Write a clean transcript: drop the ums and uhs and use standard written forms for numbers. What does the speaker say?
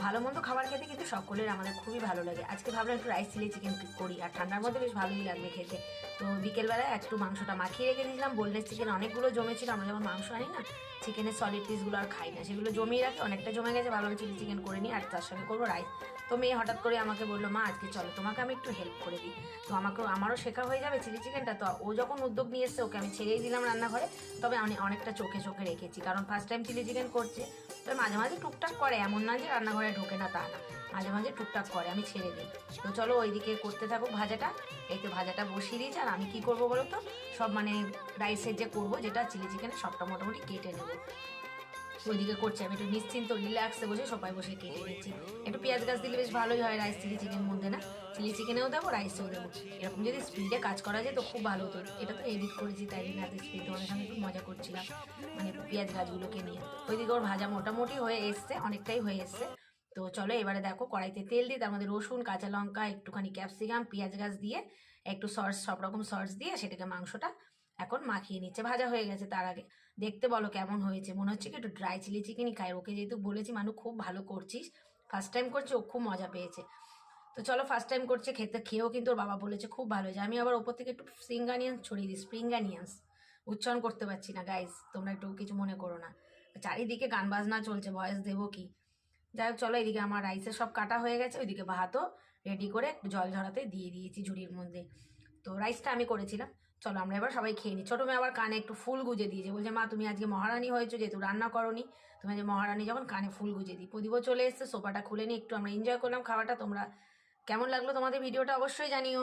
ভালো মন্দ খাবার খেতে কিন্তু সকলের আমাদের খুবই ভালো লাগে। আজকে ভাবলাম একটু রাইস চিলি চিকেন করি, আর ঠান্ডার মধ্যে বেশ ভালোই লাগবে খেতে। তো বিকেলবেলায় একটু মাংসটা মাখিয়ে রেখে দিয়েছিলাম। বোনলেস চিকেন অনেকগুলো জমেছিল, আমরা যখন মাংস আনি না চিকেনের সলিড পিসগুলো আর খাই না, সেগুলো জমিয়ে রাখি, অনেকটা জমে গেছে, ভাবলাম চিলি চিকেন করে নিই আর তার সঙ্গে করবো রাইস। তো মেয়ে হঠাৎ করে আমাকে বললো, মা আজকে চলো তোমাকে আমি একটু হেল্প করে দিই। তো আমারও শেখা হয়ে যাবে চিলি চিকেনটা। তো ও যখন উদ্যোগ নিয়ে এসছে ওকে আমি ছেড়েই দিলাম রান্নাঘরে। তবে আমি অনেকটা চোখে চোখে রেখেছি, কারণ ফার্স্ট টাইম চিলি চিকেন করছে। তো মাঝে মাঝে টুকটাক করে, এমন না যে রান্নাঘরে ঢোকে না তা না, মাঝে মাঝে টুকটাক করে, আমি ছেড়ে দিই। তো চলো ওইদিকে করতে থাকুক ভাজাটা। এই তো ভাজাটা বসিয়ে দিয়েছি, আর আমি কি করবো বলো তো, সব মানে রাইসের যে করবো যেটা চিলি চিকেনের সবটা মোটামুটি কেটে নেবো। ওইদিকে করছি আমি একটু নিশ্চিন্ত রিল্যাক্সে বসে সবাই বসে কেটে নিচ্ছি। একটু পেঁয়াজ গাছ দিলে বেশ ভালোই হয় রাইস চিলি চিকেন মধ্যে, না চিলি চিকেনেও দেবো রাইসেও দেবো। এরকম যদি স্পিডে কাজ করা যায় তো খুব ভালো হতো। এটা তো এডিট করেছি তাই জন্য এত স্পিড, তোমাদের সঙ্গে একটু মজা করছিলাম মানে পেঁয়াজ গাছগুলোকে নিয়ে। ওইদিকে ওর ভাজা মোটামুটি হয়ে এসছে, অনেকটাই হয়ে এসছে। তো চলো এবারে দেখো কড়াইতে তেল দিয়ে তার মধ্যে রসুন, কাঁচা লঙ্কা, একটুখানি ক্যাপসিকাম, পেঁয়াজ গাছ দিয়ে একটু সস, সব রকম সস দিয়ে সেটাকে মাংসটা এখন মাখিয়ে নিচ্ছে। ভাজা হয়ে গেছে তার আগে। দেখতে বলো কেমন হয়েছে, মনে হচ্ছে কি একটু ড্রাই চিলি চিকেনই খাই। ওকে যেহেতু বলেছি মানু খুব ভালো করছিস, ফার্স্ট টাইম করছে, ও খুব মজা পেয়েছে। তো চলো ফার্স্ট টাইম করছে, খেয়েও কিন্তু ওর বাবা বলেছে খুব ভালো হয়েছে। আমি আবার ওপর থেকে একটু সিঙ্গানিয়ান্স ছড়িয়ে দিই, স্প্রিঙ্গানিয়ান্স, উচ্চারণ করতে পারছি না গাইজ, তোমরা একটু কিছু মনে করো না। চারিদিকে গান বাজনা চলছে, ভয়েস দেবো কি। যাই হোক চলো, এদিকে আমার রাইসের সব কাটা হয়ে গেছে, ওইদিকে ভাতও রেডি করে একটু জল ঝরাতে দিয়ে দিয়েছি ঝুড়ির মধ্যে। তো রাইসটা আমি করেছিলাম। চলো আমরা এবার সবাই খেয়ে নিই। ছোটো মেয়ে আবার কানে একটু ফুল গুজে দিয়েছে, বলছে মা তুমি আজকে মহারানী হয়েছো, যেহেতু রান্না করোনি, তুমি আজকে মহারানী যখন কানে ফুল গুজে দিই। প্রদীপও চলে এসছে, সোফাটা খুলে নিয়ে একটু আমরা এনজয় করলাম খাওয়াটা। তোমরা কেমন লাগলো তোমাদের ভিডিওটা অবশ্যই জানিও।